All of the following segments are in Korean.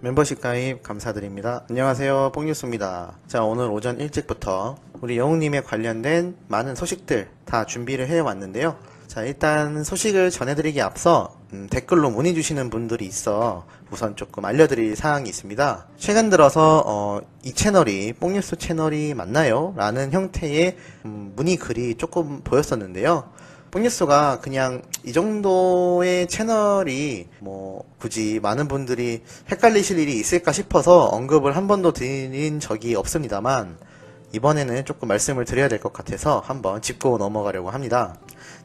멤버십 가입 감사드립니다. 안녕하세요, 뽕뉴스입니다. 자, 오늘 오전 일찍부터 우리 영웅님에 관련된 많은 소식들 다 준비를 해왔는데요. 자, 일단 소식을 전해드리기 앞서 댓글로 문의 주시는 분들이 있어 우선 조금 알려드릴 사항이 있습니다. 최근 들어서 이 채널이 뽕뉴스 채널이 맞나요? 라는 형태의 문의 글이 조금 보였었는데요. 뽕뉴스가 그냥 이 정도의 채널이 뭐 굳이 많은 분들이 헷갈리실 일이 있을까 싶어서 언급을 한 번도 드린 적이 없습니다만 이번에는 조금 말씀을 드려야 될 것 같아서 한번 짚고 넘어가려고 합니다.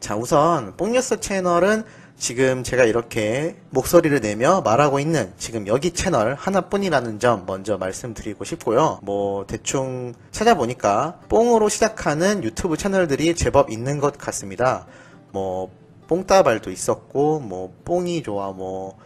자, 우선 뽕뉴스 채널은 지금 제가 이렇게 목소리를 내며 말하고 있는 지금 여기 채널 하나뿐이라는 점 먼저 말씀드리고 싶고요. 뭐 대충 찾아보니까 뽕으로 시작하는 유튜브 채널들이 제법 있는 것 같습니다. 뭐 뽕따발도 있었고 뭐 뽕이 좋아 뭐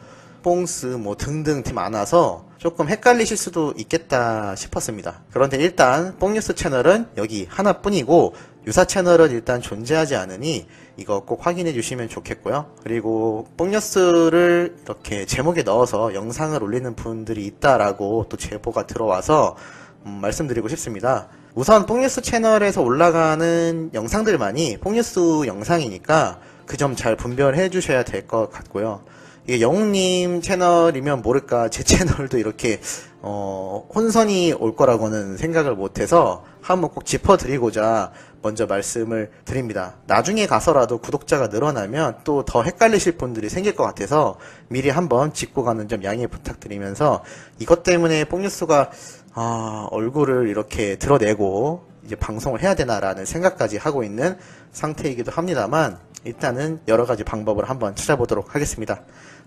뽕스 뭐 등등 많아서 조금 헷갈리실 수도 있겠다 싶었습니다. 그런데 일단 뽕뉴스 채널은 여기 하나뿐이고 유사 채널은 일단 존재하지 않으니 이거 꼭 확인해 주시면 좋겠고요. 그리고 뽕뉴스를 이렇게 제목에 넣어서 영상을 올리는 분들이 있다라고 또 제보가 들어와서 말씀드리고 싶습니다. 우선 뽕뉴스 채널에서 올라가는 영상들만이 뽕뉴스 영상이니까 그 점 잘 분별해 주셔야 될 것 같고요. 이게 영웅님 채널이면 모를까 제 채널도 이렇게 혼선이 올 거라고는 생각을 못해서 한번 꼭 짚어드리고자 먼저 말씀을 드립니다. 나중에 가서라도 구독자가 늘어나면 또 더 헷갈리실 분들이 생길 것 같아서 미리 한번 짚고 가는 점 양해 부탁드리면서 이것 때문에 뽕뉴스가 얼굴을 이렇게 드러내고 이제 방송을 해야 되나라는 생각까지 하고 있는 상태이기도 합니다만 일단은 여러 가지 방법을 한번 찾아보도록 하겠습니다.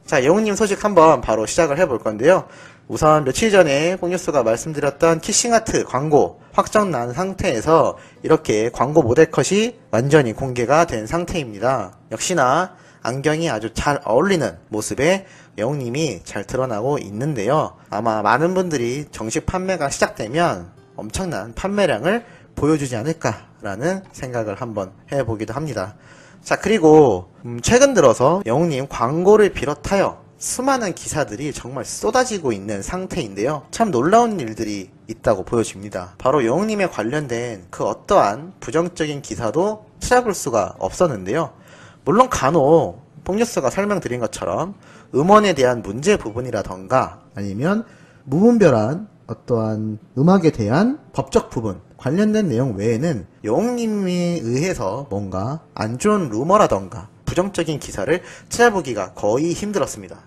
자, 영웅님 소식 한번 바로 시작을 해볼 건데요. 우선 며칠 전에 뽕뉴스가 말씀드렸던 키싱아트 광고 확정 난 상태에서 이렇게 광고 모델 컷이 완전히 공개가 된 상태입니다. 역시나 안경이 아주 잘 어울리는 모습에 영웅님이 잘 드러나고 있는데요. 아마 많은 분들이 정식 판매가 시작되면 엄청난 판매량을 보여주지 않을까라는 생각을 한번 해보기도 합니다. 자, 그리고 최근 들어서 영웅님 광고를 비롯하여 수많은 기사들이 정말 쏟아지고 있는 상태인데요. 참 놀라운 일들이 있다고 보여집니다. 바로 영웅님에 관련된 그 어떠한 부정적인 기사도 찾아볼 수가 없었는데요. 물론 간혹 뽕뉴스가 설명드린 것처럼 음원에 대한 문제 부분이라던가 아니면 무분별한 어떠한 음악에 대한 법적 부분 관련된 내용 외에는 영웅님에 의해서 뭔가 안 좋은 루머라던가 부정적인 기사를 찾아보기가 거의 힘들었습니다.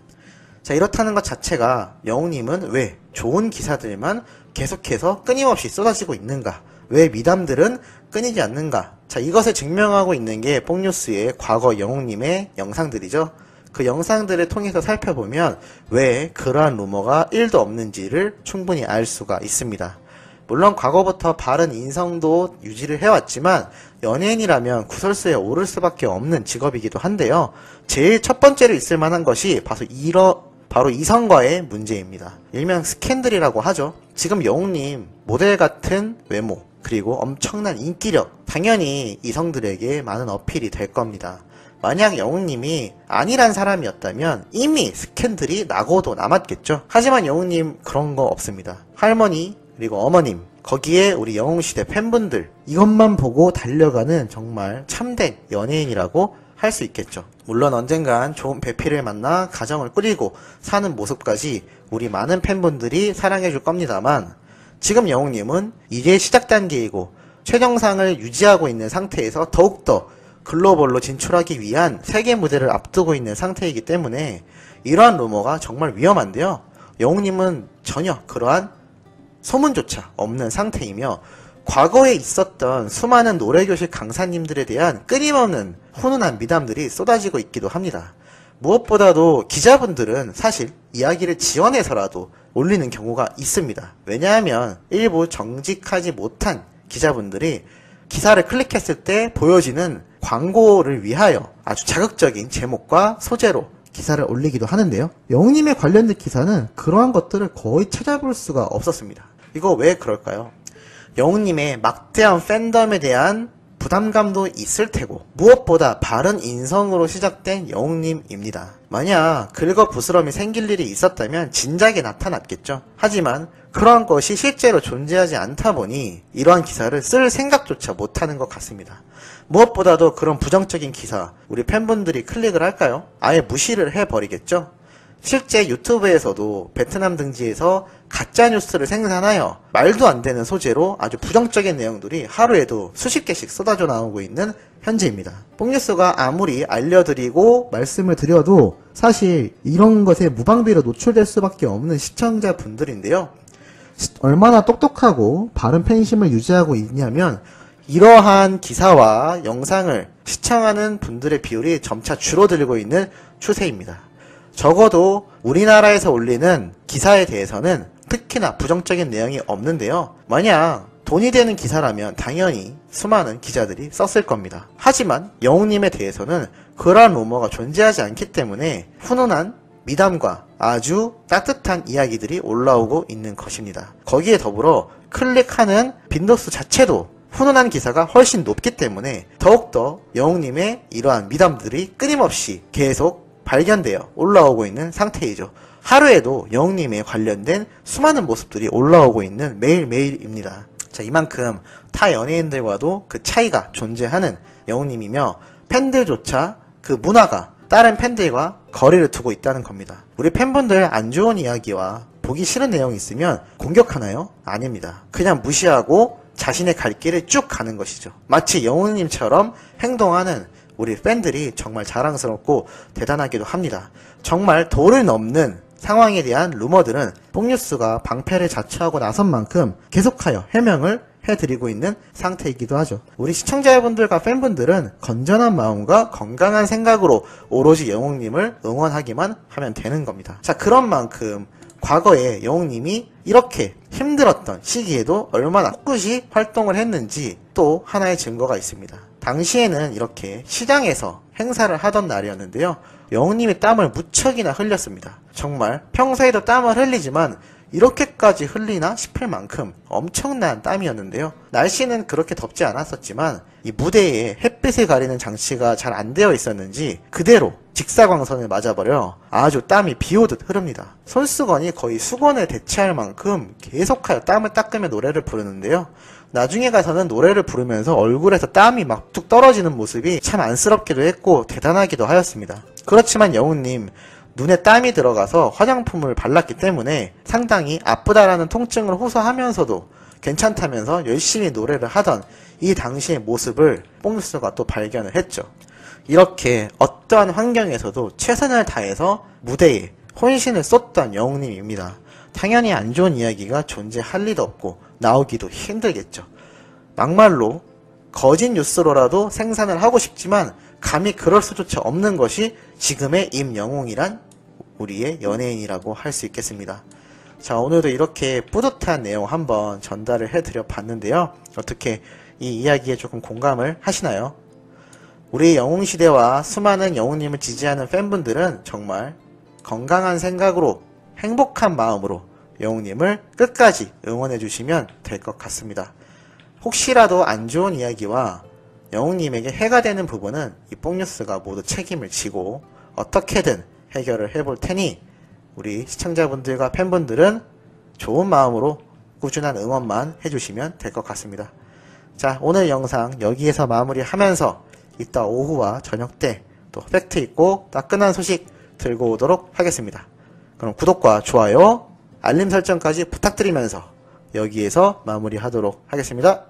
자, 이렇다는 것 자체가 영웅님은 왜 좋은 기사들만 계속해서 끊임없이 쏟아지고 있는가? 왜 미담들은 끊이지 않는가? 자, 이것을 증명하고 있는 게 뽕뉴스의 과거 영웅님의 영상들이죠. 그 영상들을 통해서 살펴보면 왜 그러한 루머가 1도 없는지를 충분히 알 수가 있습니다. 물론 과거부터 바른 인성도 유지를 해왔지만 연예인이라면 구설수에 오를 수밖에 없는 직업이기도 한데요. 제일 첫 번째로 있을 만한 것이 바로 이성과의 문제입니다. 일명 스캔들이라고 하죠. 지금 영웅님 모델 같은 외모 그리고 엄청난 인기력 당연히 이성들에게 많은 어필이 될 겁니다. 만약 영웅님이 아니란 사람이었다면 이미 스캔들이 나고도 남았겠죠. 하지만 영웅님 그런 거 없습니다. 할머니 그리고 어머님 거기에 우리 영웅시대 팬분들 이것만 보고 달려가는 정말 참된 연예인이라고 할 수 있겠죠. 물론 언젠간 좋은 배필을 만나 가정을 꾸리고 사는 모습까지 우리 많은 팬분들이 사랑해줄 겁니다만 지금 영웅님은 이제 시작 단계이고 최정상을 유지하고 있는 상태에서 더욱더 글로벌로 진출하기 위한 세계 무대를 앞두고 있는 상태이기 때문에 이러한 루머가 정말 위험한데요. 영웅님은 전혀 그러한 소문조차 없는 상태이며 과거에 있었던 수많은 노래교실 강사님들에 대한 끊임없는 훈훈한 미담들이 쏟아지고 있기도 합니다. 무엇보다도 기자분들은 사실 이야기를 지원해서라도 올리는 경우가 있습니다. 왜냐하면 일부 정직하지 못한 기자분들이 기사를 클릭했을 때 보여지는 광고를 위하여 아주 자극적인 제목과 소재로 기사를 올리기도 하는데요. 영웅님에 관련된 기사는 그러한 것들을 거의 찾아볼 수가 없었습니다. 이거 왜 그럴까요? 영웅님의 막대한 팬덤에 대한 부담감도 있을 테고 무엇보다 바른 인성으로 시작된 영웅님입니다. 만약 긁어 부스럼이 생길 일이 있었다면 진작에 나타났겠죠. 하지만 그러한 것이 실제로 존재하지 않다 보니 이러한 기사를 쓸 생각조차 못하는 것 같습니다. 무엇보다도 그런 부정적인 기사 우리 팬분들이 클릭을 할까요? 아예 무시를 해버리겠죠. 실제 유튜브에서도 베트남 등지에서 가짜뉴스를 생산하여 말도 안 되는 소재로 아주 부정적인 내용들이 하루에도 수십 개씩 쏟아져 나오고 있는 현재입니다. 뽕뉴스가 아무리 알려드리고 말씀을 드려도 사실 이런 것에 무방비로 노출될 수밖에 없는 시청자분들인데요. 얼마나 똑똑하고 바른 팬심을 유지하고 있냐면 이러한 기사와 영상을 시청하는 분들의 비율이 점차 줄어들고 있는 추세입니다. 적어도 우리나라에서 올리는 기사에 대해서는 특히나 부정적인 내용이 없는데요. 만약 돈이 되는 기사라면 당연히 수많은 기자들이 썼을 겁니다. 하지만 영웅님에 대해서는 그러한 루머가 존재하지 않기 때문에 훈훈한 미담과 아주 따뜻한 이야기들이 올라오고 있는 것입니다. 거기에 더불어 클릭하는 빈도수 자체도 훈훈한 기사가 훨씬 높기 때문에 더욱더 영웅님의 이러한 미담들이 끊임없이 계속 발견되어 올라오고 있는 상태이죠. 하루에도 영웅님에 관련된 수많은 모습들이 올라오고 있는 매일매일입니다. 자, 이만큼 타 연예인들과도 그 차이가 존재하는 영웅님이며 팬들조차 그 문화가 다른 팬들과 거리를 두고 있다는 겁니다. 우리 팬분들 안 좋은 이야기와 보기 싫은 내용이 있으면 공격하나요? 아닙니다. 그냥 무시하고 자신의 갈 길을 쭉 가는 것이죠. 마치 영웅님처럼 행동하는 우리 팬들이 정말 자랑스럽고 대단하기도 합니다. 정말 도를 넘는 상황에 대한 루머들은 뽕뉴스가 방패를 자처하고 나선 만큼 계속하여 해명을 해드리고 있는 상태이기도 하죠. 우리 시청자분들과 팬분들은 건전한 마음과 건강한 생각으로 오로지 영웅님을 응원하기만 하면 되는 겁니다. 자, 그런 만큼 과거에 영웅님이 이렇게 힘들었던 시기에도 얼마나 꿋꿋이 활동을 했는지 또 하나의 증거가 있습니다. 당시에는 이렇게 시장에서 행사를 하던 날이었는데요. 영웅님이 땀을 무척이나 흘렸습니다. 정말 평소에도 땀을 흘리지만 이렇게까지 흘리나 싶을 만큼 엄청난 땀이었는데요. 날씨는 그렇게 덥지 않았었지만 이 무대에 햇빛을 가리는 장치가 잘 안 되어 있었는지 그대로 직사광선을 맞아버려 아주 땀이 비오듯 흐릅니다. 손수건이 거의 수건을 대체할 만큼 계속하여 땀을 닦으며 노래를 부르는데요. 나중에 가서는 노래를 부르면서 얼굴에서 땀이 막 뚝 떨어지는 모습이 참 안쓰럽기도 했고 대단하기도 하였습니다. 그렇지만 영웅님 눈에 땀이 들어가서 화장품을 발랐기 때문에 상당히 아프다라는 통증을 호소하면서도 괜찮다면서 열심히 노래를 하던 이 당시의 모습을 뽕뉴스가 또 발견을 했죠. 이렇게 어떠한 환경에서도 최선을 다해서 무대에 혼신을 쏟던 영웅님입니다. 당연히 안 좋은 이야기가 존재할 리도 없고 나오기도 힘들겠죠. 막말로 거짓 뉴스로라도 생산을 하고 싶지만 감히 그럴 수조차 없는 것이 지금의 임영웅이란 우리의 연예인이라고 할 수 있겠습니다. 자, 오늘도 이렇게 뿌듯한 내용 한번 전달을 해드려 봤는데요. 어떻게 이 이야기에 조금 공감을 하시나요? 우리 영웅시대와 수많은 영웅님을 지지하는 팬분들은 정말 건강한 생각으로 행복한 마음으로 영웅님을 끝까지 응원해 주시면 될 것 같습니다. 혹시라도 안 좋은 이야기와 영웅님에게 해가 되는 부분은 이 뽕뉴스가 모두 책임을 지고 어떻게든 해결을 해볼 테니 우리 시청자분들과 팬분들은 좋은 마음으로 꾸준한 응원만 해주시면 될 것 같습니다. 자, 오늘 영상 여기에서 마무리하면서 이따 오후와 저녁 때 또 팩트 있고 따끈한 소식 들고 오도록 하겠습니다. 그럼 구독과 좋아요, 알림 설정까지 부탁드리면서 여기에서 마무리하도록 하겠습니다.